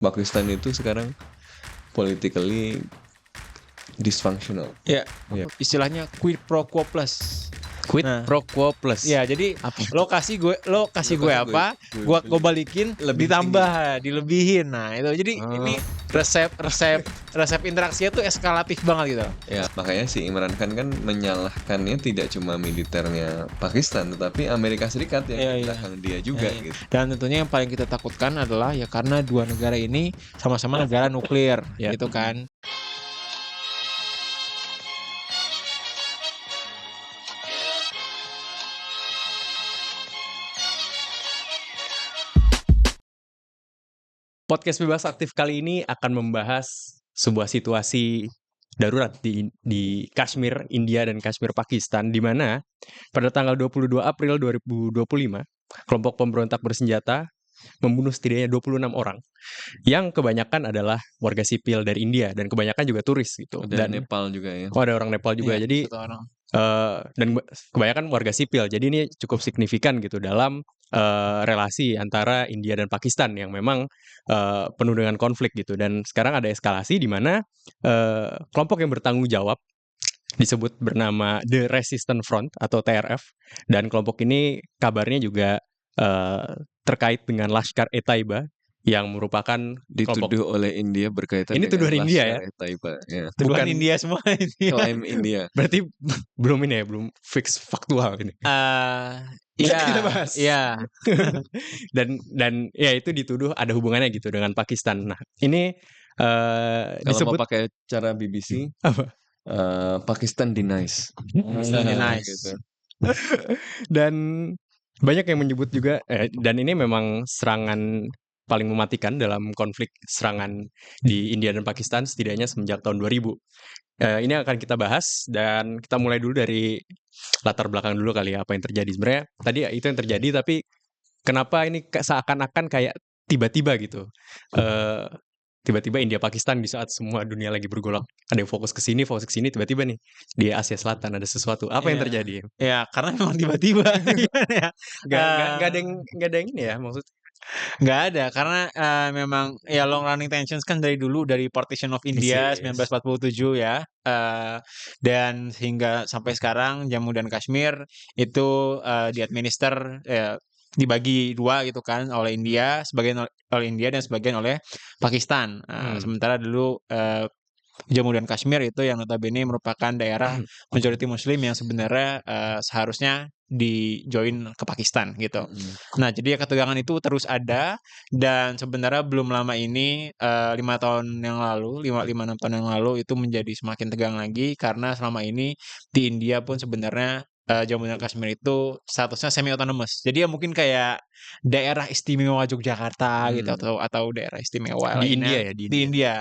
Pakistan itu sekarang politically dysfunctional. Ya, Ya. istilahnya quid pro quo plus. Quid Nah, pro quo plus. ya jadi Apa? lo kasih gue apa, gue balikin, lebih ditambah, dilebihin. Nah itu jadi ini resep interaksinya tuh eskalatif banget gitu. Ya, makanya si Imran Khan kan menyalahkannya tidak cuma militernya Pakistan, tetapi Amerika Serikat yang Iya, iya. menyalahkan dia juga Iya, iya. gitu. Dan tentunya yang paling kita takutkan adalah ya karena dua negara ini sama-sama negara nuklir, Ya. gitu kan. Podcast Bebas Aktif kali ini akan membahas sebuah situasi darurat di Kashmir, India dan Kashmir, Pakistan, di mana pada tanggal 22 April 2025, kelompok pemberontak bersenjata membunuh setidaknya 26 orang, yang kebanyakan adalah warga sipil dari India dan kebanyakan juga turis gitu. Ada Dan Nepal juga ya. ada orang Nepal juga. Iya, Jadi satu orang. dan kebanyakan warga sipil. Jadi ini cukup signifikan gitu dalam relasi antara India dan Pakistan yang memang penuh dengan konflik gitu. Dan sekarang ada eskalasi di mana kelompok yang bertanggung jawab disebut bernama The Resistance Front atau TRF, dan kelompok ini kabarnya juga terkait dengan Lashkar-e-Taiba yang merupakan kelompok. Dituduh oleh India berkaitan Ini dengan tuduhan India ya? Lashkar-e-Taiba, ya. Tuduhan bukan- India semua ini. Klaim India. Berarti belum ini ya, belum fix faktual ini. Iya, Kita bahas. iya. dan ya itu dituduh ada hubungannya gitu dengan Pakistan. Nah, ini Kalau disebut mau pakai cara BBC, apa? Pakistan denies. Pakistan denies. Gitu. Dan banyak yang menyebut juga dan ini memang serangan paling mematikan dalam konflik serangan di India dan Pakistan setidaknya semenjak tahun 2000. Ini akan kita bahas dan kita mulai dulu dari latar belakang dulu kali ya, apa yang terjadi. Sebenarnya tadi ya itu yang terjadi, tapi kenapa ini seakan-akan kayak tiba-tiba gitu. Tiba-tiba India Pakistan di saat semua dunia lagi bergolak, ada yang fokus ke sini, tiba-tiba nih di Asia Selatan ada sesuatu. Apa yang Iya. terjadi? Ya, karena memang tiba-tiba. Gimana ya? Nggak ada yang ini ya, maksud. Nggak ada, karena memang ya long running tensions kan dari dulu, dari Partition of India Yes. 1947 ya, dan hingga sampai sekarang Jammu dan Kashmir itu diadminister, dibagi dua gitu kan, oleh India, sebagian oleh India dan sebagian oleh Pakistan. Sementara dulu Jammu dan Kashmir itu yang notabene merupakan daerah majority Muslim yang sebenarnya seharusnya di-join ke Pakistan gitu. Nah, jadi ya ketegangan itu terus ada, dan sebenarnya belum lama ini 5 tahun yang lalu, 5-6 tahun yang lalu itu menjadi semakin tegang lagi karena selama ini di India pun sebenarnya Jammu dan Kashmir itu statusnya semi autonomous. Jadi ya mungkin kayak daerah istimewa Yogyakarta gitu, atau daerah istimewa Di lainnya India ya, di India.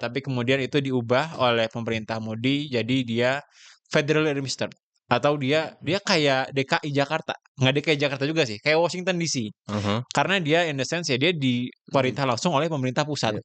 Tapi kemudian itu diubah oleh pemerintah Modi jadi dia federally administered, atau dia kayak DKI Jakarta. Nggak DKI Jakarta juga sih, kayak Washington DC. Karena dia in the sense ya dia diperintah langsung oleh pemerintah pusat.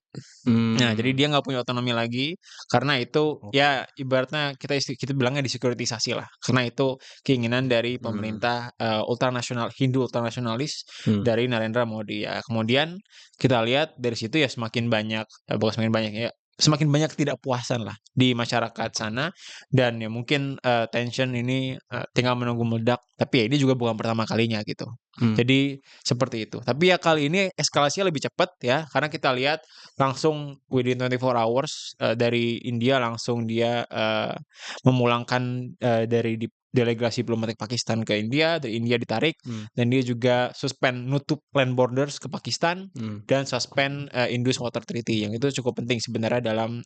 Nah, jadi dia nggak punya otonomi lagi, karena itu ya ibaratnya kita bilangnya disekuritisasi lah. Karena itu keinginan dari pemerintah ultranasional, Hindu ultranasionalis dari Narendra Modi ya. Kemudian kita lihat dari situ ya semakin banyak, bukan semakin banyak ya, semakin banyak ketidakpuasan lah di masyarakat sana, dan ya mungkin tension ini tinggal menunggu meledak, tapi ya ini juga bukan pertama kalinya gitu. Jadi seperti itu. Tapi ya kali ini eskalasinya lebih cepat ya, karena kita lihat langsung within 24 hours dari India langsung dia memulangkan dari delegasi diplomatik Pakistan ke India, dari India ditarik, dan dia juga nutup land borders ke Pakistan, dan suspend Indus Water Treaty, yang itu cukup penting sebenarnya dalam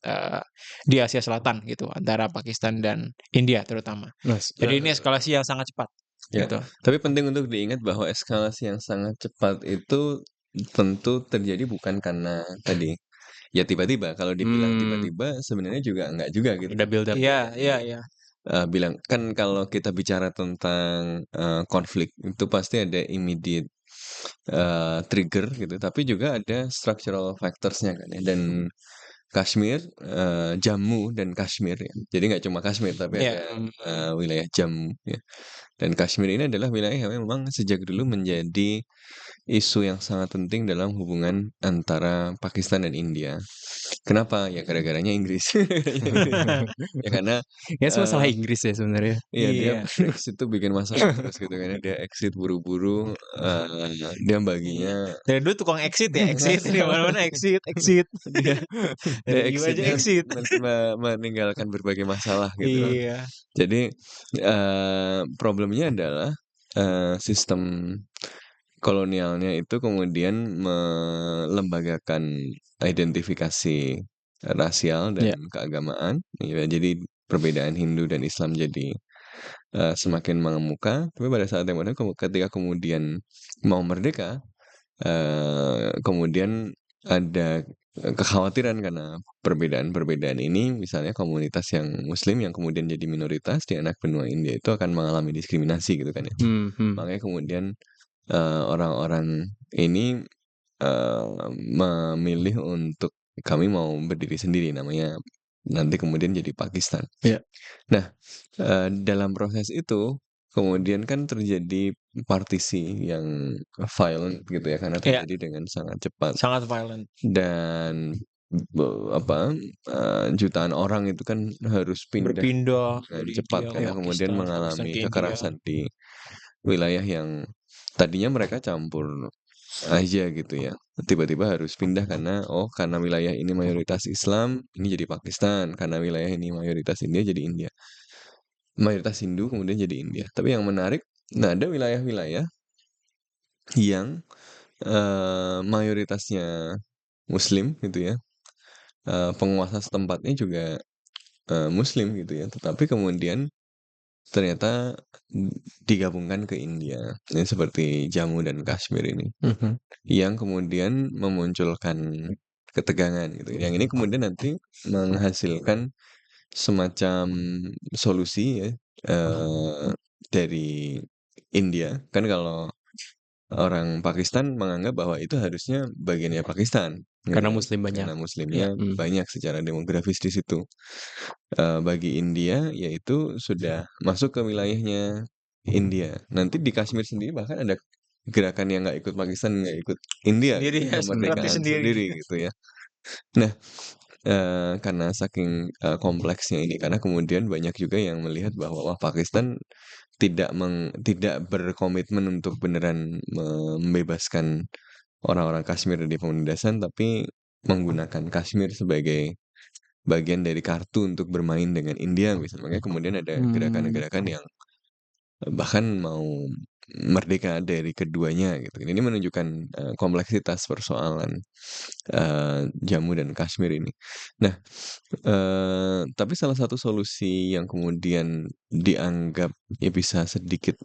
di Asia Selatan gitu, antara Pakistan dan India terutama. Jadi ini eskalasi yang sangat cepat. Ya, Gitu. tapi penting untuk diingat bahwa eskalasi yang sangat cepat itu tentu terjadi bukan karena tadi ya tiba-tiba. Kalau dibilang tiba-tiba sebenarnya juga enggak juga gitu. Ada build up. Iya. Bilang kan kalau kita bicara tentang konflik itu pasti ada immediate trigger gitu, tapi juga ada structural factors-nya kan ya. Dan Kashmir, Jammu dan Kashmir ya. Jadi nggak cuma Kashmir tapi ada wilayah Jammu ya. Dan Kashmir ini adalah wilayah yang memang sejak dulu menjadi isu yang sangat penting dalam hubungan antara Pakistan dan India. Kenapa? Ya gara-garanya Inggris. Ya karena Ya masalah eh, Inggris ya sebenarnya. iya dia Iya. Brexit tuh bikin masalah terus gitu kan ya. Dia exit buru-buru, dia baginya Dari dulu tukang exit ya, exit di mana-mana exit, exit. dia Dari dia EU aja exitnya exit. meninggalkan berbagai masalah gitu kan. Iya. Jadi problemnya adalah sistem kolonialnya itu kemudian melembagakan identifikasi rasial dan Ya. keagamaan. Ya, jadi perbedaan Hindu dan Islam jadi semakin mengemuka. Tapi pada saat yang benar ketika kemudian mau merdeka, kemudian ada kekhawatiran karena perbedaan-perbedaan ini, misalnya komunitas yang Muslim yang kemudian jadi minoritas di anak benua India itu akan mengalami diskriminasi gitu kan ya. Makanya kemudian orang-orang ini memilih untuk kami mau berdiri sendiri, namanya nanti kemudian jadi Pakistan. Iya. Nah, dalam proses itu kemudian kan terjadi partisi yang violent gitu ya, karena Iya. terjadi dengan sangat cepat Sangat violent. dan jutaan orang itu kan harus pindah Berpindah dengan dari cepat India ke karena kemudian Pakistan, Pakistan mengalami ke India. kekerasan di wilayah yang tadinya mereka campur aja gitu ya. Tiba-tiba harus pindah karena wilayah ini mayoritas Islam, ini jadi Pakistan. Karena wilayah ini mayoritas India jadi India. Mayoritas Hindu kemudian jadi India. Tapi yang menarik, ada wilayah-wilayah yang mayoritasnya Muslim gitu ya. Penguasa setempatnya juga Muslim gitu ya. Tetapi kemudian ternyata digabungkan ke India. Ini seperti Jammu dan Kashmir ini. Yang kemudian memunculkan ketegangan gitu. Yang ini kemudian nanti menghasilkan semacam solusi ya dari India. Kan kalau orang Pakistan menganggap bahwa itu harusnya bagiannya Pakistan gitu Karena kan. Muslim banyak. Karena Muslimnya Iya. banyak secara demografis di situ. Bagi India yaitu sudah masuk ke wilayahnya India. Nanti di Kashmir sendiri bahkan ada gerakan yang nggak ikut Pakistan, nggak ikut India Sendiri gitu, ya, kemerdekaan sendiri. sendiri gitu ya. Nah, karena saking kompleksnya ini, karena kemudian banyak juga yang melihat bahwa wah Pakistan tidak berkomitmen untuk beneran membebaskan orang-orang Kashmir dari penindasan, tapi menggunakan Kashmir sebagai bagian dari kartu untuk bermain dengan India misalnya. Makanya kemudian ada gerakan-gerakan yang bahkan mau merdeka dari keduanya gitu. Ini menunjukkan kompleksitas persoalan Jammu dan Kashmir ini. Nah, tapi salah satu solusi yang kemudian dianggap ya bisa sedikit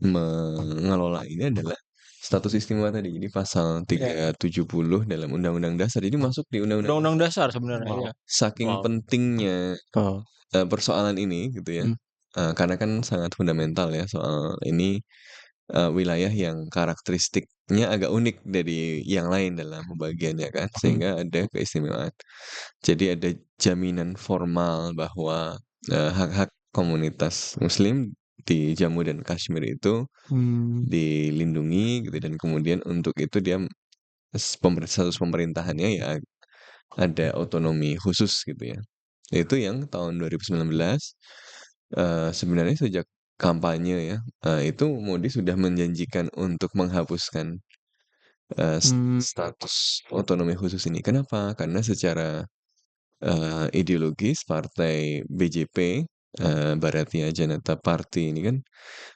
mengelola ini adalah status istimewa tadi. Jadi pasal 370 dalam Undang-Undang Dasar ini masuk di Undang-Undang Undang-undang dasar sebenarnya ya. saking pentingnya persoalan ini gitu ya. Karena kan sangat fundamental ya soal ini wilayah yang karakteristiknya agak unik dari yang lain dalam pembagiannya kan, sehingga ada keistimewaan. Jadi ada jaminan formal bahwa hak-hak komunitas Muslim di Jammu dan Kashmir itu dilindungi gitu dan kemudian untuk itu dia status pemerintahannya ya ada otonomi khusus gitu ya. Itu yang tahun 2019 sebenarnya sejak kampanye ya, itu Modi sudah menjanjikan untuk menghapuskan status otonomi khusus ini. Kenapa? Karena secara ideologis partai BJP, Bharatiya Janata Party ini kan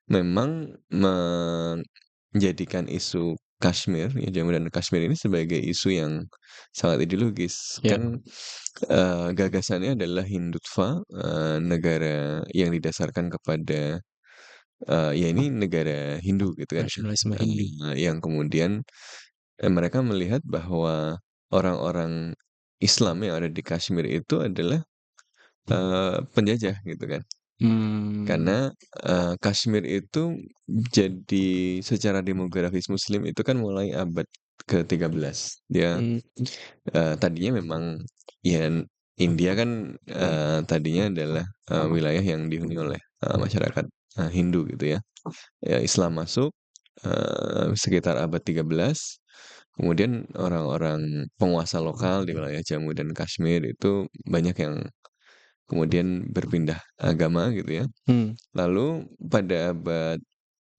memang menjadikan isu Kashmir, ya Jammu dan Kashmir ini sebagai isu yang sangat ideologis. Ya. Kan gagasannya adalah Hindutva, negara yang didasarkan kepada ya ini negara Hindu gitu kan. Nasionalisme Hindu. Yang kemudian mereka melihat bahwa orang-orang Islam yang ada di Kashmir itu adalah penjajah gitu kan. Karena Kashmir itu jadi secara demografis Muslim itu kan mulai abad ke-13. Dia tadinya memang ya India kan tadinya adalah wilayah yang dihuni oleh masyarakat Hindu gitu ya. Ya Islam masuk sekitar abad 13. Kemudian orang-orang penguasa lokal di wilayah Jammu dan Kashmir itu banyak yang kemudian berpindah agama gitu ya. Lalu pada abad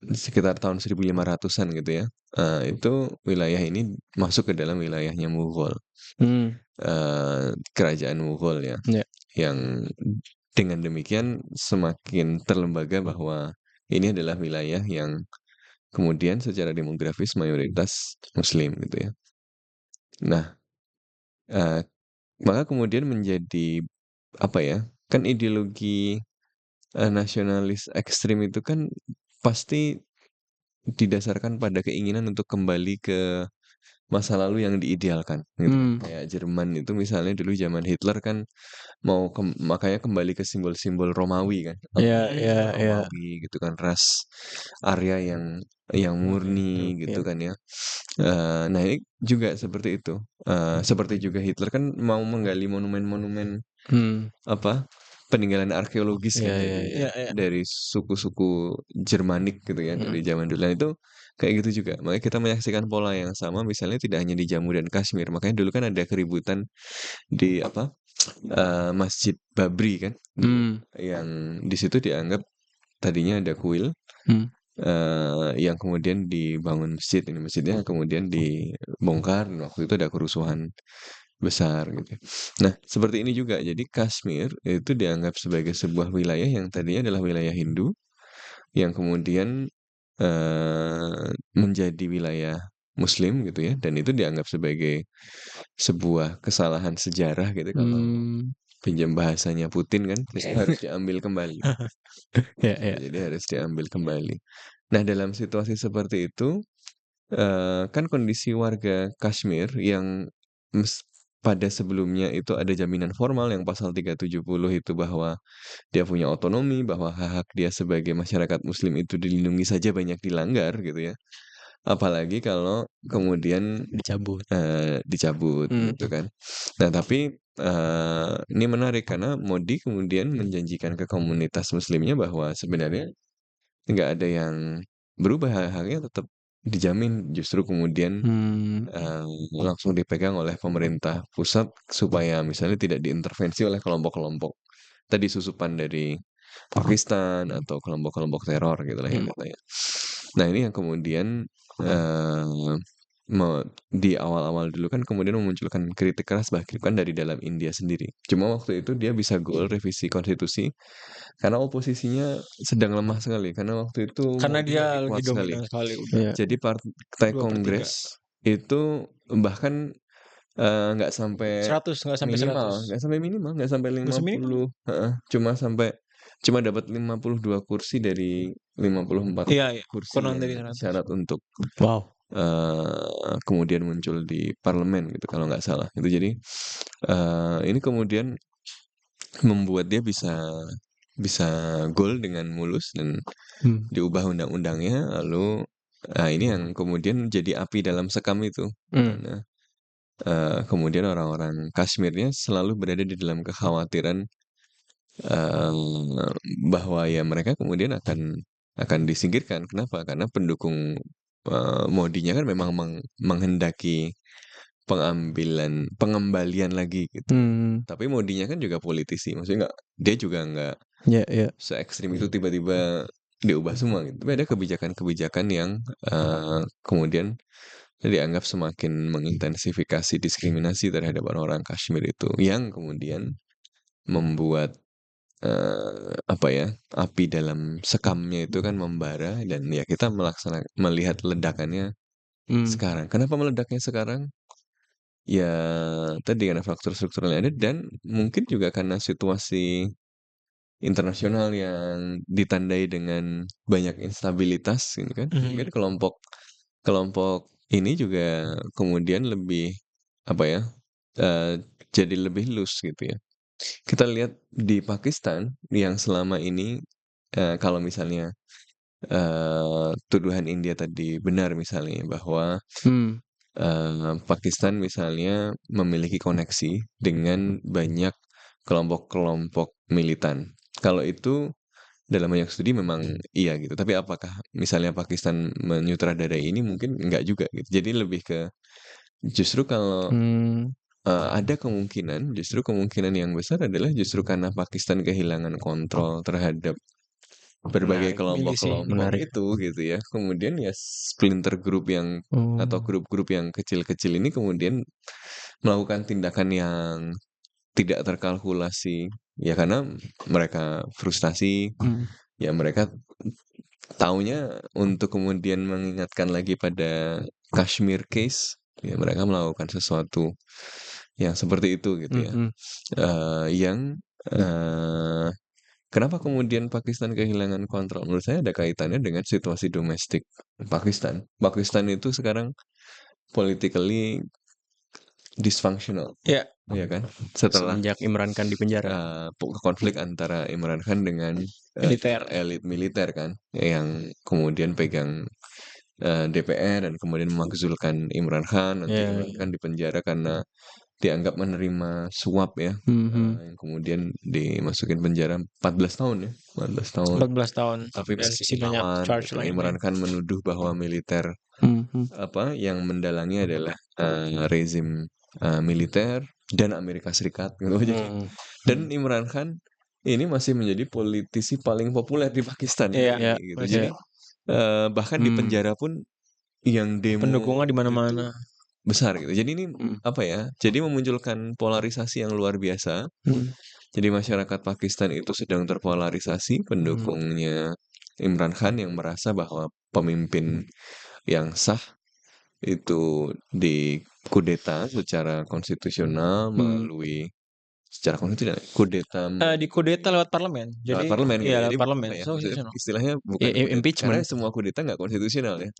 sekitar tahun 1500-an gitu ya, itu wilayah ini masuk ke dalam wilayahnya Mughal, kerajaan Mughal ya, Ya. yang dengan demikian semakin terlembaga bahwa ini adalah wilayah yang kemudian secara demografis mayoritas Muslim gitu ya. Nah, maka kemudian menjadi apa ya? Kan ideologi nasionalis ekstrim itu kan pasti didasarkan pada keinginan untuk kembali ke masa lalu yang diidealkan gitu. Kayak Jerman itu misalnya dulu zaman Hitler kan mau makanya kembali ke simbol-simbol Romawi kan. Romawi gitu kan, ras Arya yang murni gitu kan ya. Nah ini juga seperti itu. Seperti juga Hitler kan mau menggali monumen-monumen apa peninggalan arkeologis kan dari suku-suku Jermanik gitu ya dari zaman dulu. Nah, itu kayak gitu juga. Makanya kita menyaksikan pola yang sama misalnya tidak hanya di Jammu dan Kashmir. Makanya dulu kan ada keributan di Masjid Babri kan, yang di situ dianggap tadinya ada kuil yang kemudian dibangun masjid. Ini masjidnya kemudian dibongkar dan waktu itu ada kerusuhan besar gitu. Nah, seperti ini juga. Jadi Kashmir itu dianggap sebagai sebuah wilayah yang tadinya adalah wilayah Hindu yang kemudian menjadi wilayah Muslim gitu ya, dan itu dianggap sebagai sebuah kesalahan sejarah gitu kalau pinjam bahasanya Putin kan, harus diambil kembali. Jadi harus diambil kembali. Nah, dalam situasi seperti itu, kan kondisi warga Kashmir yang pada sebelumnya itu ada jaminan formal yang pasal 370 itu bahwa dia punya otonomi, bahwa hak-hak dia sebagai masyarakat Muslim itu dilindungi saja banyak dilanggar gitu ya. Apalagi kalau kemudian dicabut gitu kan. Nah, tapi ini menarik karena Modi kemudian menjanjikan ke komunitas Muslimnya bahwa sebenarnya nggak ada yang berubah, hak-haknya tetap dijamin. Justru kemudian langsung dipegang oleh pemerintah pusat supaya misalnya tidak diintervensi oleh kelompok-kelompok tadi susupan dari Pakistan atau kelompok-kelompok teror gitu lah ya katanya. Nah, ini yang kemudian di awal-awal dulu kan kemudian memunculkan kritik keras bahkan dari dalam India sendiri. Cuma waktu itu dia bisa goal revisi konstitusi karena oposisinya sedang lemah sekali karena waktu itu Karena Modi dia lagi lagi kuat sekali. dominan sekali udah. Jadi partai 2/3. Kongres itu bahkan nggak sampai 100, nggak sampai 100. minimal, nggak sampai Nggak sampai minimal. 50, cuma dapat 52 kursi dari 54 Iya, kursi kurang dari yang 100. syarat untuk Wow. kemudian muncul di parlemen gitu kalau nggak salah. Itu jadi ini kemudian membuat dia bisa goal dengan mulus dan diubah undang-undangnya. Lalu ini yang kemudian jadi api dalam sekam itu. Karena kemudian orang-orang Kashmirnya selalu berada di dalam kekhawatiran bahwa ya mereka kemudian akan disingkirkan. Kenapa? Karena pendukung Modinya kan memang menghendaki pengembalian lagi gitu. Tapi Modinya kan juga politisi, maksudnya dia juga nggak se-ekstrim itu tiba-tiba diubah semua gitu. Tapi ada kebijakan-kebijakan yang kemudian dianggap semakin mengintensifikasi diskriminasi terhadap orang-orang Kashmir itu, yang kemudian membuat api dalam sekamnya itu kan membara dan ya kita melihat ledakannya sekarang. Kenapa meledaknya sekarang? Ya tadi karena faktor struktural yang ada dan mungkin juga karena situasi internasional yang ditandai dengan banyak instabilitas ini kan. Mungkin kelompok ini juga kemudian lebih jadi lebih loose gitu ya. Kita lihat di Pakistan yang selama ini kalau misalnya tuduhan India tadi benar misalnya bahwa Pakistan misalnya memiliki koneksi dengan banyak kelompok-kelompok militan. Kalau itu dalam banyak studi memang iya gitu. Tapi apakah misalnya Pakistan menyutradarai ini mungkin enggak juga gitu. Jadi lebih ke justru kalau ada kemungkinan yang besar adalah justru karena Pakistan kehilangan kontrol terhadap berbagai Menarik, milih sih. kelompok-kelompok Menarik. itu gitu ya. Kemudian ya splinter group yang atau grup-grup yang kecil-kecil ini kemudian melakukan tindakan yang tidak terkalkulasi ya karena mereka frustasi, ya mereka taunya untuk kemudian mengingatkan lagi pada Kashmir case, ya mereka melakukan sesuatu yang seperti itu gitu ya. Yang kenapa kemudian Pakistan kehilangan kontrol? Menurut saya ada kaitannya dengan situasi domestik Pakistan. Pakistan itu sekarang politically dysfunctional, Ya, ya kan? Setelah Semenjak Imran Khan di penjara. konflik antara Imran Khan dengan militer. elit militer kan, yang kemudian pegang DPR dan kemudian memakzulkan Imran Khan. Nanti Ya. Imran Khan dipenjara karena dianggap menerima suap ya, yang kemudian dimasukin penjara 14 tahun ya, 14 tahun. 14 tahun. Tapi Dan masih masih banyak dilawan charge gitu. lainnya. Imran Khan menuduh bahwa militer yang mendalangi adalah rezim militer dan Amerika Serikat gitu. Jadi, dan Imran Khan ini masih menjadi politisi paling populer di Pakistan Iya, gitu. masih. Jadi bahkan di penjara pun yang demo Pendukungnya di mana-mana. besar gitu. Jadi ini apa ya? Jadi memunculkan polarisasi yang luar biasa. Jadi masyarakat Pakistan itu sedang terpolarisasi, pendukungnya Imran Khan yang merasa bahwa pemimpin yang sah itu dikudeta secara konstitusional melalui secara konstitusional kudeta Dikudeta lewat parlemen. lewat Jadi parlemen gitu. iya, Jadi lewat parlemen. apa ya? So, Maksudnya konstitusional. istilahnya bukan kudeta, Impeachment. karena semua kudeta nggak konstitusional ya.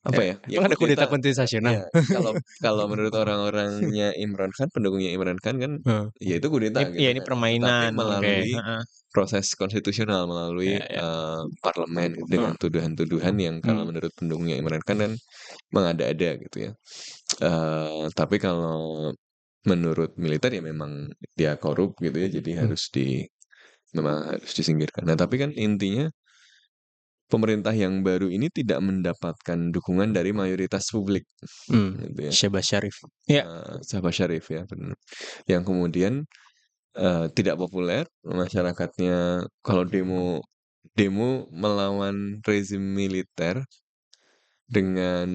Apa ya? Ya Emang ada kudeta kudeta. konstitusional? Ya, kalau menurut orang-orangnya Imran Khan, pendukungnya Imran Khan kan, ya itu kudeta gitu Iya, ini kan. permainan. Tapi melalui Heeh. proses konstitusional, melalui parlemen dengan tuduhan-tuduhan yang kalau menurut pendukungnya Imran Khan kan mengada-ada gitu ya. Tapi kalau menurut militer ya memang dia korup gitu ya, jadi memang harus disingkirkan. Nah, tapi kan intinya pemerintah yang baru ini tidak mendapatkan dukungan dari mayoritas publik, gitu ya. Shehbaz Sharif. Shehbaz Sharif ya, benar. Yang kemudian tidak populer, masyarakatnya kalau demo melawan rezim militer dengan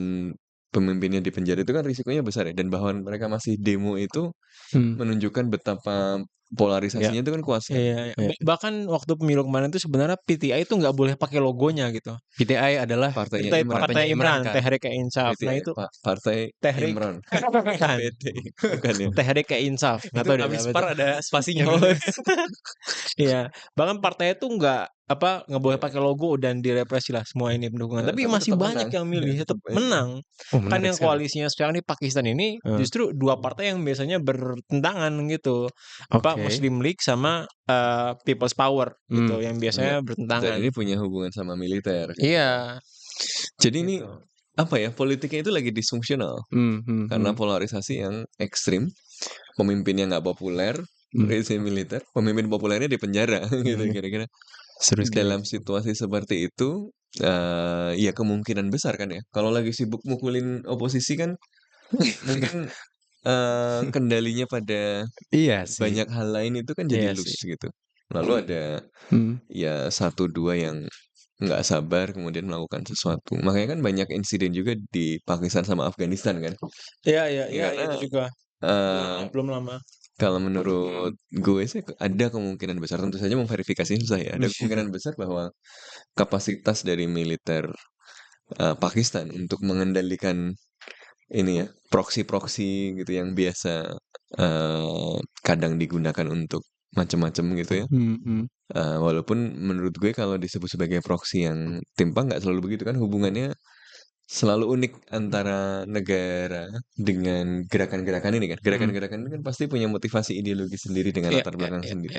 pemimpinnya di penjara itu kan risikonya besar ya, dan bahwa mereka masih demo itu menunjukkan betapa polarisasinya itu kan kuat sekali. Iya. Bahkan waktu pemilu kemarin itu sebenarnya PTI itu nggak boleh pakai logonya gitu. PTI adalah Partainya Partai Imran. Imran, Tehreek-e-Insaf. Nah PTI, itu Partai Tehreek Imran. bukan. Bukan ya. Tehreek-e-Insaf. Nggak tahu deh. Habis apa par itu. ada spasinya. Iya. Bahkan partainya itu nggak boleh pakai logo dan direpresi lah semua ini pendukungan. Tapi masih tetap banyak menang. yang milih, tetap menang. Kan yang koalisinya sekarang di Pakistan ini justru dua partai yang biasanya bertentangan gitu. Muslim League sama People's Power gitu, yang biasanya Dan bertentangan. ini punya hubungan sama militer. Iya. Jadi ini apa ya, politiknya itu lagi disfungsional karena polarisasi yang ekstrim, pemimpinnya nggak populer, rezim militer, pemimpin populernya di penjara gitu kira-kira. Dalam situasi seperti itu, ya kemungkinan besar kan ya, kalau lagi sibuk mukulin oposisi kan mungkin kendalinya pada banyak hal lain itu kan jadi loose gitu. Lalu ada ya 1-2 yang nggak sabar kemudian melakukan sesuatu. Makanya kan banyak insiden juga di Pakistan sama Afghanistan kan. Iya, Karena itu juga. Belum lama. kalau menurut gue sih ada kemungkinan besar, tentu saja memverifikasi susah ya. Ada kemungkinan besar bahwa kapasitas dari militer Pakistan untuk mengendalikan ini ya, proksi-proksi gitu yang biasa kadang digunakan untuk macam-macam gitu ya. Walaupun menurut gue kalau disebut sebagai proksi yang timpang nggak selalu begitu kan, hubungannya selalu unik antara negara dengan gerakan-gerakan ini kan. Gerakan-gerakan ini kan pasti punya motivasi ideologi sendiri dengan latar belakang sendiri.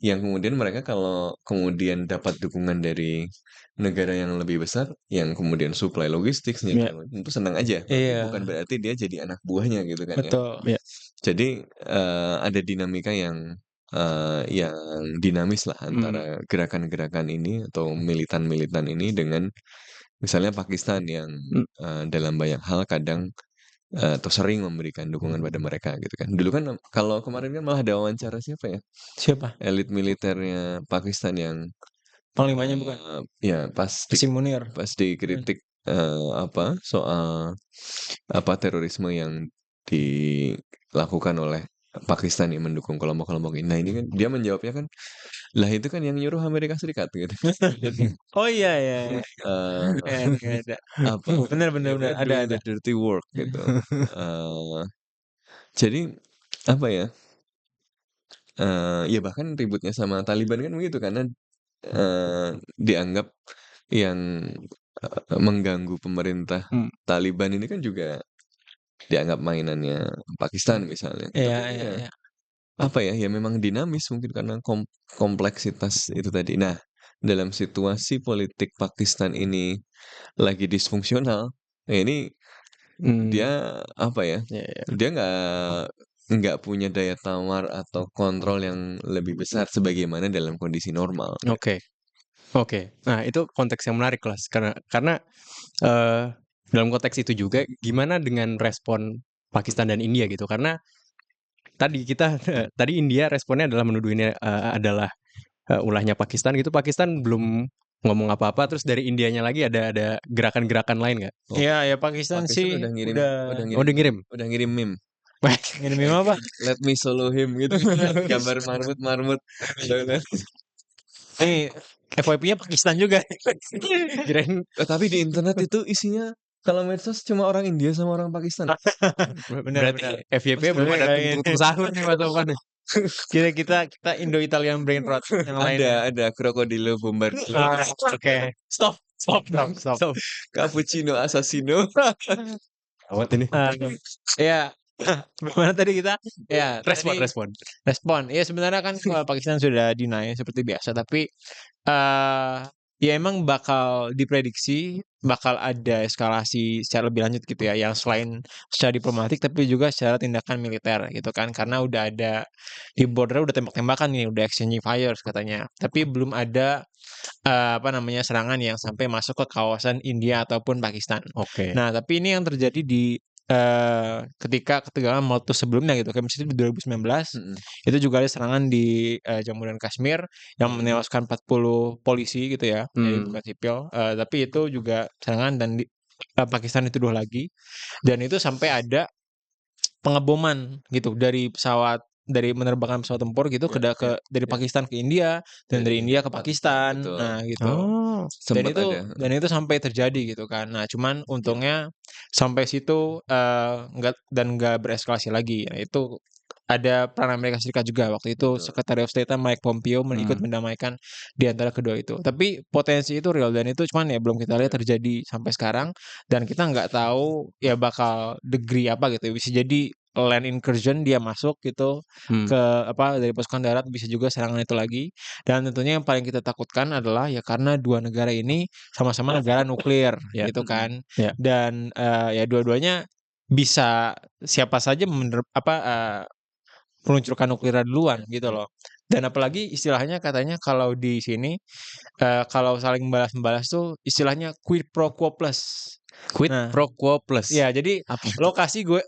Yang kemudian mereka kalau kemudian dapat dukungan dari negara yang lebih besar, yang kemudian supply logistik, tentu senang aja. Bukan berarti dia jadi anak buahnya gitu kan ya. Betul. Jadi ada dinamika yang yang dinamis lah Hmm. antara gerakan-gerakan ini atau militan-militan ini dengan misalnya Pakistan yang dalam banyak hal kadang atau sering memberikan dukungan pada mereka gitu kan. Dulu kan kalau kemarin kan malah ada wawancara siapa ya? Siapa? Elit militernya Pakistan yang Panglimanya bukan? ya pas Si Munir. dikritik soal terorisme yang dilakukan oleh Pakistan yang mendukung kelompok-kelompok ini. Nah ini kan dia menjawabnya kan, lah itu kan yang nyuruh Amerika Serikat gitu. Oh iya ya. Ada. Benar They're ada doing the dirty work gitu. Jadi apa ya? Ya bahkan ributnya sama Taliban kan begitu karena dianggap yang mengganggu pemerintah Taliban ini kan juga dianggap mainannya Pakistan misalnya. Iya, Tapi iya, ya, iya. apa ya? Ya memang dinamis mungkin karena kompleksitas itu tadi. Nah, dalam situasi politik Pakistan ini lagi disfungsional, ya ini dia apa ya? Dia nggak punya daya tawar atau kontrol yang lebih besar sebagaimana dalam kondisi normal. Oke. Nah, itu konteks yang menarik, Kelas. Karena dalam konteks itu juga gimana dengan respon Pakistan dan India gitu. Karena tadi India responnya adalah menuduh ini adalah ulahnya Pakistan gitu. Pakistan belum ngomong apa-apa, terus dari Indianya lagi ada gerakan-gerakan lain nggak? Iya, ya Pakistan sih udah ngirim, udah Udah ngirim. ngirim meme. ngirim apa? Let me solo him gitu. Gambar marmut. FYP-nya Pakistan juga. Kirain Tapi di internet itu isinya kalau medsos cuma orang India sama orang Pakistan. berarti FYP belum ada tungtung sahur nih Mas Topan. kita Indo-Italian brain rot yang lainnya. Ada krokodilo bombar. Oke. Stop. Cappuccino assassino. Awat ini. Ya, bagaimana tadi kita? Ya, Respon. Ya sebenarnya kan Pakistan sudah deny seperti biasa, tapi ya emang bakal diprediksi bakal ada eskalasi secara lebih lanjut gitu ya, yang selain secara diplomatik tapi juga secara tindakan militer gitu kan, karena udah ada di border udah tembak-tembakan nih, udah exchanging fires katanya, tapi belum ada serangan yang sampai masuk ke kawasan India ataupun Pakistan. Oke. Nah, tapi ini yang terjadi di ketika ketegangan meletus sebelumnya gitu, kayak misalnya di 2019 itu juga ada serangan di Jammu dan Kashmir yang menewaskan 40 polisi gitu ya, jadi bukan sipil, tapi itu juga serangan dan Pakistan dituduh lagi, dan itu sampai ada pengeboman gitu dari menerbangkan pesawat tempur gitu dari Pakistan ke India dan dari India ke Pakistan. Betul. Nah, gitu. Dan itu sampai terjadi gitu kan. Nah, cuman untungnya sampai situ nggak bereskalasi lagi. Nah, itu ada peran Amerika Serikat juga waktu itu. Secretary of State Mike Pompeo ikut mendamaikan di antara kedua itu. Tapi potensi itu real dan itu cuman ya belum kita lihat terjadi sampai sekarang, dan kita nggak tahu ya bakal degree apa gitu. Bisa jadi land incursion dia masuk gitu ke dari pasukan darat, bisa juga serangan itu lagi, dan tentunya yang paling kita takutkan adalah ya karena dua negara ini sama-sama negara nuklir gitu kan, dan ya dua-duanya bisa siapa saja meluncurkan nuklir duluan gitu loh, dan apalagi istilahnya katanya kalau di sini kalau saling balas-balas tuh istilahnya quid pro quo plus. Quid pro quo plus. Ya, jadi lo kasih gue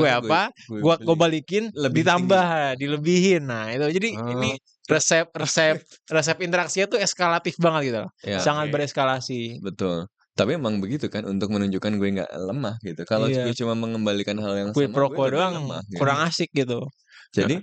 apa, gue balikin ditambah, dilebihin. Nah, itu jadi ini resep interaksinya tuh eskalatif banget gitu loh. Sangat bereskalasi. Betul. Tapi emang begitu kan untuk menunjukkan gue nggak lemah gitu. Kalau gue cuma mengembalikan hal yang quid sama, pro gue quo lebih doang lemah, gitu. kurang asik gitu. Jadi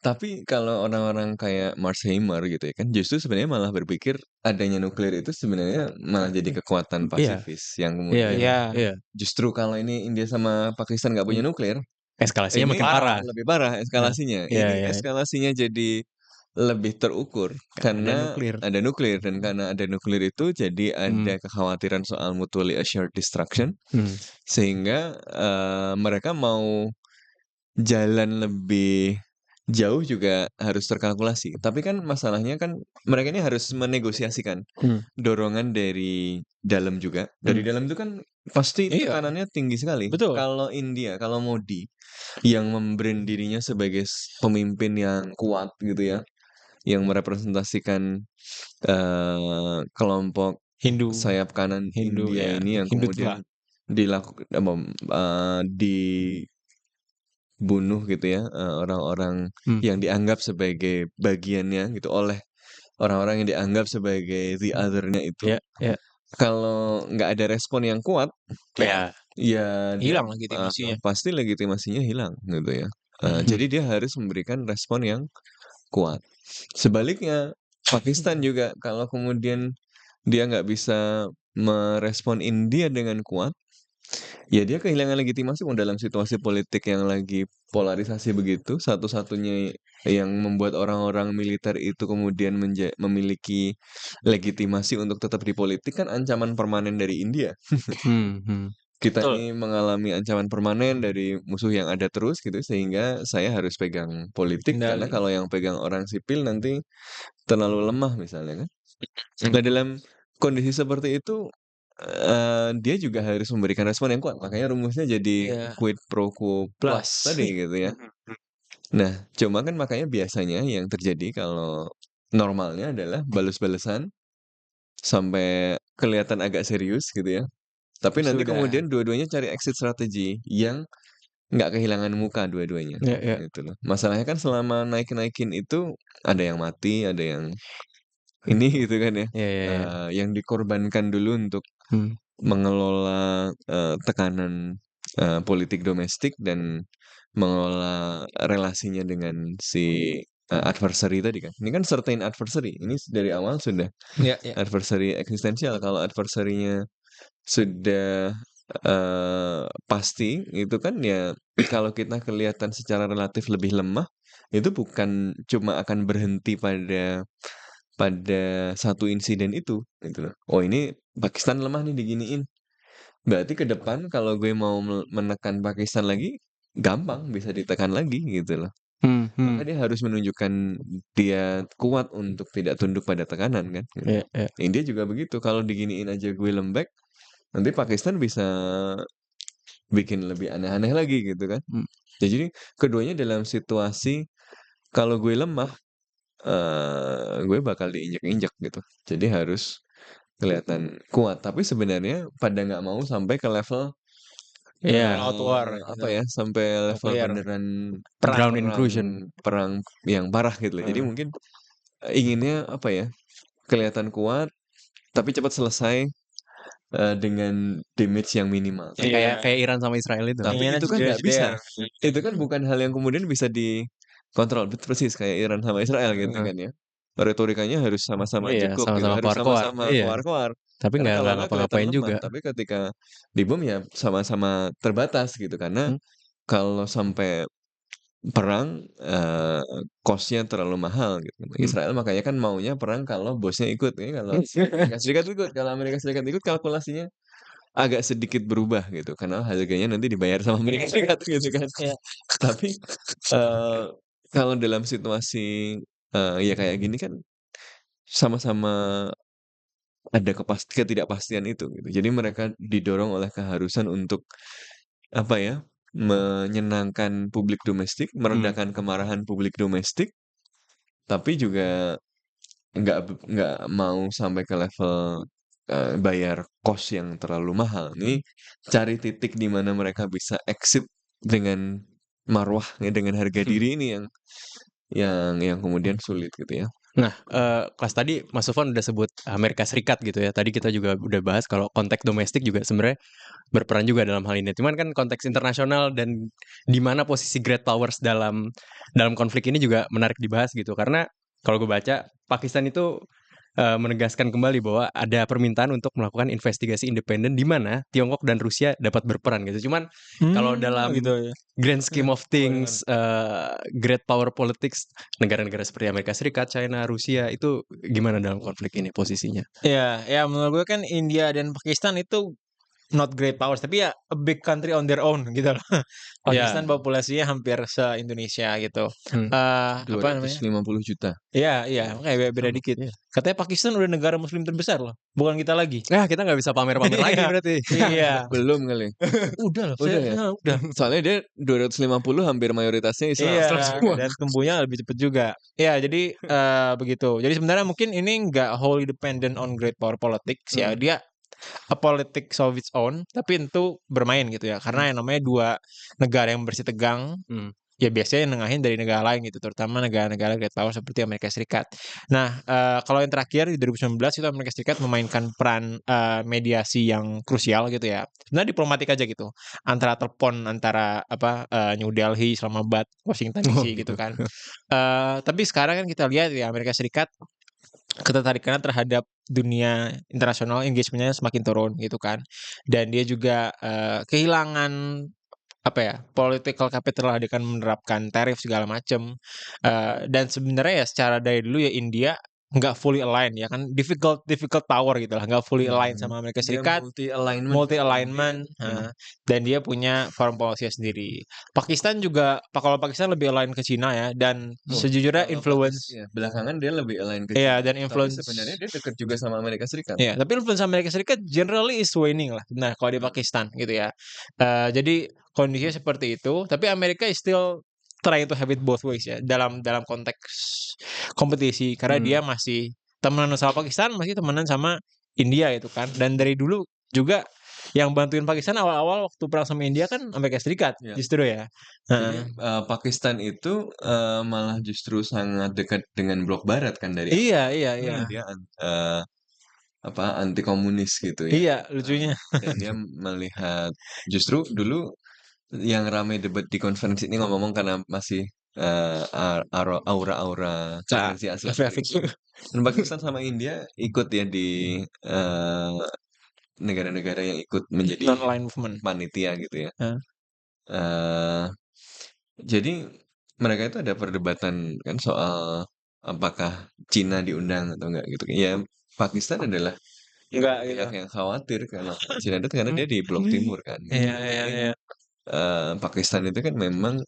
tapi kalau orang-orang kayak Marsheimer gitu ya kan, justru sebenarnya malah berpikir adanya nuklir itu sebenarnya malah jadi kekuatan pasifis yang kemudian justru kalau ini India sama Pakistan nggak punya nuklir, eskalasinya makin parah. Lebih parah eskalasinya. Ini eskalasinya jadi lebih terukur karena ada nuklir, dan karena ada nuklir itu jadi ada kekhawatiran soal mutually assured destruction, sehingga mereka mau jalan lebih jauh juga harus terkalkulasi. Tapi kan masalahnya kan mereka ini harus menegosiasikan dorongan dari dalam juga. Dari dalam itu kan pasti Iya, tekanannya tinggi sekali. betul. Kalau India, kalau Modi yang membrand dirinya sebagai pemimpin yang kuat gitu ya, yang merepresentasikan kelompok Hindu, sayap kanan Hindu India ya, ini yang Hindutva. kemudian dibunuh gitu ya, orang-orang yang dianggap sebagai bagiannya gitu oleh orang-orang yang dianggap sebagai the other-nya itu. Ya, ya, Kalau nggak ada respon yang kuat, ya, ya dia hilang legitimasinya. pasti legitimasinya hilang gitu ya. Jadi dia harus memberikan respon yang kuat. Sebaliknya, Pakistan juga kalau kemudian dia nggak bisa merespon India dengan kuat, ya dia kehilangan legitimasi dalam situasi politik yang lagi polarisasi begitu. Satu-satunya yang membuat orang-orang militer itu kemudian memiliki legitimasi untuk tetap di politik kan ancaman permanen dari India. Kita Betul. ini mengalami ancaman permanen dari musuh yang ada terus gitu, sehingga saya harus pegang politik karena Kendali. kalau yang pegang orang sipil nanti terlalu lemah misalnya kan. Nah dalam kondisi seperti itu dia juga harus memberikan respon yang kuat. Makanya rumusnya jadi Ya, quid pro quo plus plus. tadi gitu ya. Nah, cuma kan makanya biasanya yang terjadi kalau normalnya adalah balas-balesan sampai kelihatan agak serius gitu ya. Tapi nanti Sudah. kemudian dua-duanya cari exit strategi yang nggak kehilangan muka dua-duanya. Ya, ya. Gitu loh. Masalahnya kan selama naik-naikin itu ada yang mati, ada yang ini gitu kan ya. Ya, ya, ya. Yang dikorbankan dulu untuk mengelola tekanan politik domestik dan mengelola relasinya dengan si adversary tadi kan. Ini kan certain adversary. Ini dari awal sudah Ya, ya. adversary eksistensial. Kalau adversary-nya sudah pasti itu kan ya kalau kita kelihatan secara relatif lebih lemah, itu bukan cuma akan berhenti pada satu insiden itu gitu loh. Oh ini Pakistan lemah nih diginiin. Berarti ke depan kalau gue mau menekan Pakistan lagi, gampang bisa ditekan lagi gitu loh. Maka dia harus menunjukkan dia kuat untuk tidak tunduk pada tekanan kan. Gitu. Ya, ya. India juga begitu. Kalau diginiin aja gue lembek, nanti Pakistan bisa bikin lebih aneh-aneh lagi gitu kan. Ya, jadi keduanya dalam situasi kalau gue lemah, gue bakal diinjak-injak gitu. Jadi harus kelihatan kuat. Tapi sebenarnya pada nggak mau sampai ke level Ya, out war. apa ya, sampai level Nuklir. beneran Ground inclusion. perang yang parah gitu loh. Jadi mungkin inginnya apa ya, kelihatan kuat tapi cepat selesai dengan damage yang minimal. Iya. Kayak Iran sama Israel itu. Tapi Inginnya itu kan nggak JSDR. bisa. Itu kan bukan hal yang kemudian bisa dikontrol. Persis kayak Iran sama Israel gitu kan ya. Retorikanya harus sama-sama Iya, jekuk gitu, sama-sama harus keluar-keluar. sama-sama Iya. keluar-keluar. Tapi Karena nggak kalau nggak kelihatan ngapa-ngapain lemah. juga. Tapi ketika dibom ya sama-sama terbatas gitu. Karena kalau sampai perang cost-nya terlalu mahal gitu. Israel makanya kan maunya perang kalau bosnya ikut. Ini kalau Amerika Serikat ikut, kalau Amerika Serikat ikut kalkulasinya agak sedikit berubah gitu. Karena harganya nanti dibayar sama Amerika Serikat gitu kan. Tapi kalau dalam situasi ya kayak gini kan sama-sama ada ketidakpastian itu gitu. Jadi mereka didorong oleh keharusan untuk apa ya, menyenangkan publik domestik, meredakan kemarahan publik domestik, tapi juga nggak mau sampai ke level bayar kos yang terlalu mahal. Ini cari titik di mana mereka bisa exit dengan marwah ya, dengan harga diri ini yang kemudian sulit gitu ya. Nah, pas tadi Mas Sufan udah sebut Amerika Serikat gitu ya. Tadi kita juga udah bahas kalau konteks domestik juga sebenarnya berperan juga dalam hal ini. Cuman kan konteks internasional dan di mana posisi great powers dalam konflik ini juga menarik dibahas gitu. Karena kalau gue baca Pakistan itu menegaskan kembali bahwa ada permintaan untuk melakukan investigasi independen di mana Tiongkok dan Rusia dapat berperan gitu. Cuman kalau dalam gitu ya. grand scheme of things, great power politics, negara-negara seperti Amerika Serikat, China, Rusia itu gimana dalam konflik ini posisinya? Ya, menurut gue kan India dan Pakistan itu not great powers, tapi ya a big country on their own gitu loh. Pakistan Ya. populasinya hampir se-Indonesia gitu. Hmm. Apa namanya? 250 juta. Iya, makanya beda Sama, dikit. iya. Katanya Pakistan udah negara muslim terbesar loh, bukan kita lagi. Kita nggak bisa pamer-pamer lagi Iya, berarti. iya. Belum kali. Udah loh, Udah ya? udah. Soalnya dia 250 hampir mayoritasnya Islam. Iya, semua. dan tumbuhnya lebih cepat juga. Ya, jadi begitu. Jadi sebenarnya mungkin ini nggak wholly dependent on great power politics ya. Dia a politics of its own, tapi itu bermain gitu ya. Karena yang namanya dua negara yang bersih tegang, ya biasanya nengahin dari negara lain gitu, terutama negara-negara great power seperti Amerika Serikat. Nah, kalau yang terakhir di 2019 itu Amerika Serikat memainkan peran mediasi yang krusial gitu ya. Sebenarnya diplomatik aja gitu, antara telepon antara New Delhi, Islamabad, Washington DC gitu kan. Tapi sekarang kan kita lihat ya Amerika Serikat ketertarikannya terhadap dunia internasional, engagement-nya semakin turun gitu kan. Dan dia juga kehilangan political capital dengan menerapkan tarif segala macam. Dan sebenarnya ya secara dari dulu ya India nggak fully align ya kan, difficult power gitu lah, nggak fully align sama Amerika Dia Serikat, multi alignment, dan dia punya foreign policy sendiri. Pakistan juga, kalau Pakistan lebih align ke Cina ya, dan sejujurnya influence belakangan dia lebih align ke Iya, China. dan Tapi influence sebenarnya dia dekat juga sama Amerika Serikat. Iya, tapi influence Amerika Serikat generally is waning lah. Nah, kalau di Pakistan gitu ya. Jadi kondisinya seperti itu, tapi Amerika is still trying to have it both ways ya, dalam konteks kompetisi, karena dia masih temenan sama Pakistan, masih temenan sama India itu kan. Dan dari dulu juga yang bantuin Pakistan awal-awal waktu perang sama India kan Amerika Serikat justru ya. Jadi Pakistan itu malah justru sangat dekat dengan blok barat kan dari Iya. dia anti komunis gitu ya. Iya, lucunya. Dan dia melihat justru dulu yang ramai debat di konferensi ini ngomong karena masih aura-aura konferensi Asia Afrika. Dan Pakistan sama India ikut ya di negara-negara yang ikut menjadi non-aligned movement panitia gitu ya. Jadi mereka itu ada perdebatan kan soal apakah Cina diundang atau enggak gitu. Ya Pakistan adalah pihak yang khawatir kalau Cina itu karena dia di blok timur kan. Iya. Pakistan itu kan memang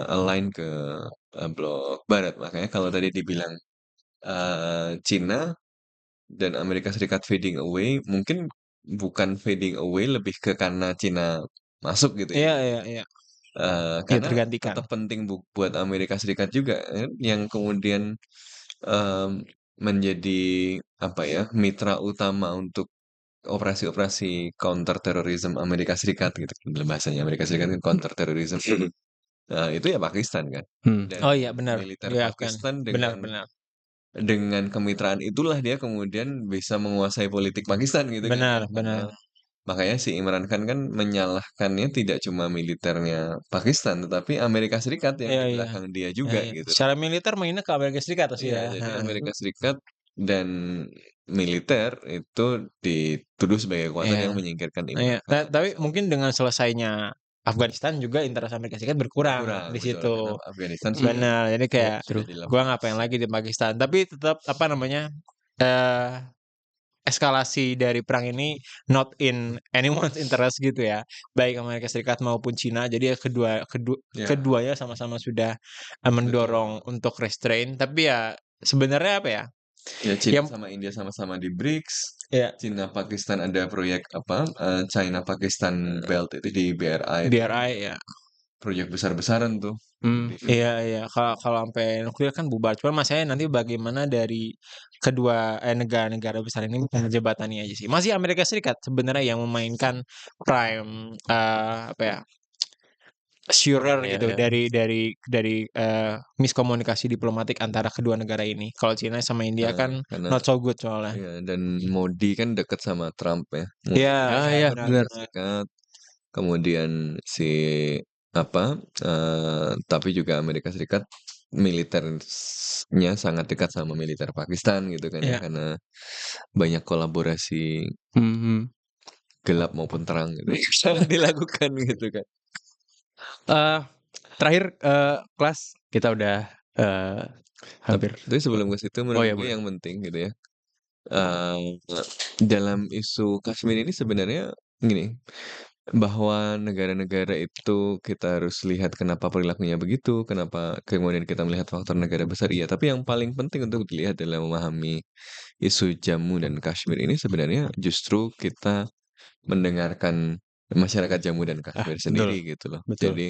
align ke blok barat. Makanya kalau tadi dibilang Cina dan Amerika Serikat fading away, mungkin bukan fading away, lebih ke karena Cina masuk gitu ya. Iya. Karena tergantikan. tetap penting buat Amerika Serikat juga yang kemudian menjadi mitra utama untuk operasi-operasi counter terorisme Amerika Serikat gitu. Bahasanya Amerika Serikat kan counter terorisme. Itu ya Pakistan kan. Dan benar. militer Iya, Pakistan benar. dengan kemitraan itulah dia kemudian bisa menguasai politik Pakistan gitu kan. Benar. Makanya si Imran Khan kan menyalahkannya tidak cuma militernya Pakistan, tetapi Amerika Serikat yang di belakang dia juga gitu. Secara militer mainnya ke Amerika Serikat sih ya. Jadi Amerika Serikat dan militer itu dituduh sebagai kekuatan yang menyingkirkan Imran Khan. Tapi mungkin dengan selesainya Afghanistan juga interest Amerika Serikat berkurang di situ. Afghanistan Benar, jadi kayak gua dilepas. ngapain lagi di Pakistan. Tapi tetap eskalasi dari perang ini not in anyone's interest gitu ya, baik Amerika Serikat maupun Cina. Jadi ya keduanya sama-sama sudah mendorong untuk restrain. Tapi ya sebenarnya Cina sama India sama-sama di BRICS. Cina Pakistan ada proyek China Pakistan Belt itu di BRI ya. Proyek besar-besaran tuh. Iya. Kalau sampai nuklir kan bubar. Cuma masalahnya nanti bagaimana dari kedua negara-negara besar ini menjebatani aja sih. Masih Amerika Serikat sebenarnya yang memainkan prime assurer gitu dari miskomunikasi diplomatik antara kedua negara ini. Kalau Cina sama India kan not so good soalnya. Iya, dan Modi kan dekat sama Trump ya. Iya, benar. Kemudian tapi juga Amerika Serikat militernya sangat dekat sama militer Pakistan gitu kan ya, karena banyak kolaborasi gelap maupun terang gitu yang sangat dilakukan gitu kan. Terakhir kelas kita udah hampir. Tapi sebelum ke situ menurut gue yang penting gitu ya, dalam isu Kashmir ini sebenarnya gini, bahwa negara-negara itu kita harus lihat kenapa perilakunya begitu, kenapa kemudian kita melihat faktor negara besar, iya. Tapi yang paling penting untuk dilihat adalah memahami isu Jammu dan Kashmir ini sebenarnya justru kita mendengarkan masyarakat Jammu dan Kashmir betul, sendiri gitu loh. betul. Jadi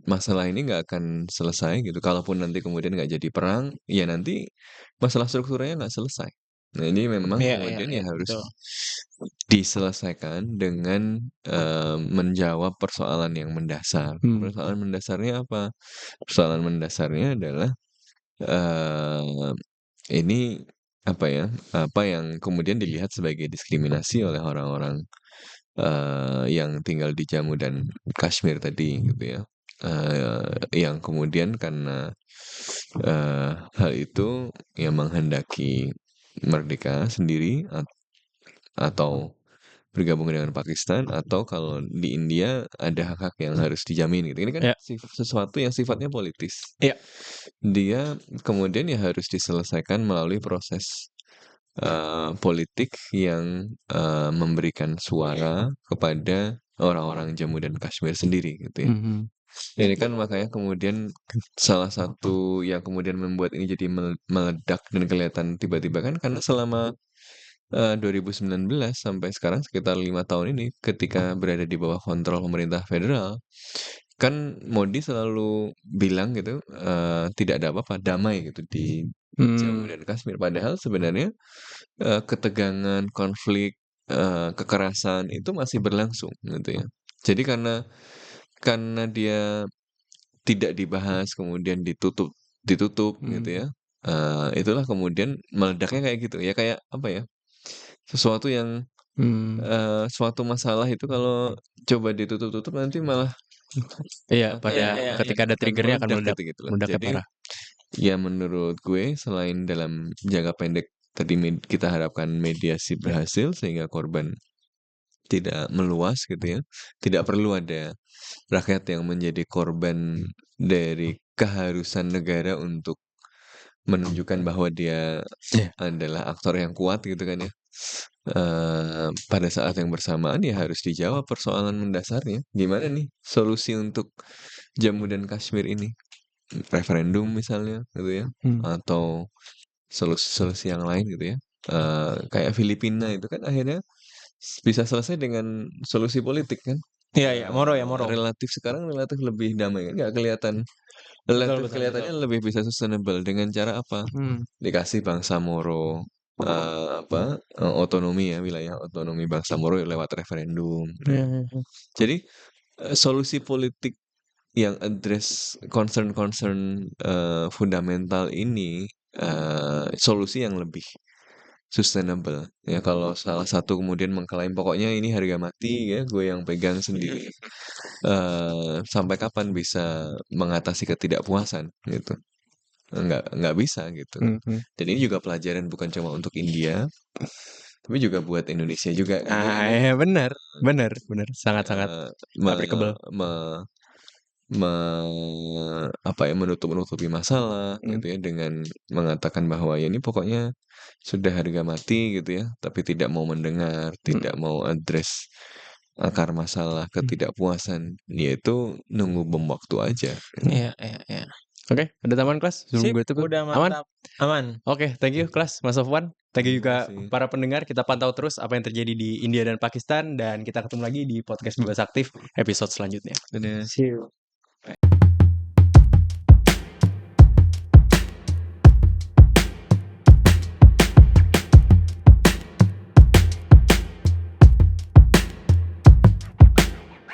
masalah ini nggak akan selesai gitu. Kalaupun nanti kemudian nggak jadi perang, ya nanti masalah strukturnya nggak selesai. Nah ini memang Iya, iya, kemudian iya, ya harus betul. diselesaikan dengan menjawab persoalan yang mendasar. Persoalan mendasarnya apa? Persoalan mendasarnya adalah eh ini apa ya? Apa yang kemudian dilihat sebagai diskriminasi oleh orang-orang yang tinggal di Jammu dan Kashmir tadi gitu ya. Yang kemudian karena hal itu yang menghendaki merdeka sendiri atau bergabung dengan Pakistan atau kalau di India ada hak-hak yang harus dijamin gitu. Ini kan Ya, sesuatu yang sifatnya politis. iya. Dia kemudian ya harus diselesaikan melalui proses politik yang memberikan suara kepada orang-orang Jammu dan Kashmir sendiri gitu ya. Ini kan makanya kemudian salah satu yang kemudian membuat ini jadi meledak dan kelihatan tiba-tiba kan karena selama 2019 sampai sekarang sekitar 5 tahun ini ketika berada di bawah kontrol pemerintah federal kan Modi selalu bilang gitu tidak ada apa-apa damai gitu di Jammu dan Kashmir padahal sebenarnya ketegangan konflik kekerasan itu masih berlangsung gitu ya jadi karena dia tidak dibahas kemudian ditutup gitu ya itulah kemudian meledaknya kayak gitu ya kayak apa ya sesuatu yang suatu masalah itu kalau coba ditutup-tutup nanti malah Iya, apa pada ya Iya, ketika ada akan triggernya akan meledak meledak, gitu loh. meledaknya Jadi parah. ya menurut gue selain dalam jangka pendek tadi kita harapkan mediasi berhasil sehingga korban tidak meluas gitu ya. Tidak perlu ada rakyat yang menjadi korban dari keharusan negara untuk menunjukkan bahwa dia Iya. adalah aktor yang kuat gitu kan ya. Pada saat yang bersamaan ya harus dijawab persoalan mendasarnya. Gimana nih solusi untuk Jammu dan Kashmir ini? Referendum misalnya gitu ya, atau solusi-solusi yang lain gitu ya. Kayak Filipina itu kan akhirnya bisa selesai dengan solusi politik kan. Iya, iya, Moro ya, Moro. Relatif sekarang relatif lebih damai kan, nggak kelihatan. Betul, Relatif betul, kelihatannya betul. lebih bisa sustainable dengan cara apa? Dikasih bangsa Moro otonomi ya wilayah otonomi bangsa Moro lewat referendum. Jadi solusi politik yang address concern-concern fundamental ini solusi yang lebih sustainable ya kalau salah satu kemudian mengklaim pokoknya ini harga mati ya gue yang pegang sendiri sampai kapan bisa mengatasi ketidakpuasan gitu nggak bisa gitu dan ini juga pelajaran bukan cuma untuk India tapi juga buat Indonesia juga gitu ini Benar, benar, sangat-sangat me, applicable. apa ya menutupi masalah gitu ya dengan mengatakan bahwa ya ini pokoknya sudah harga mati gitu ya tapi tidak mau mendengar tidak mau address akar masalah ketidakpuasan yaitu nunggu bom waktu aja Iya, iya, iya. Oke, ada tambahan kelas sebelum Sip, gue tutup? udah Aman? mantap. Aman. Oke, thank you kelas Mas Sofwan. Thank you juga Terima kasih. para pendengar. Kita pantau terus apa yang terjadi di India dan Pakistan dan kita ketemu lagi di podcast Bebas Aktif episode selanjutnya. Dadah. See you.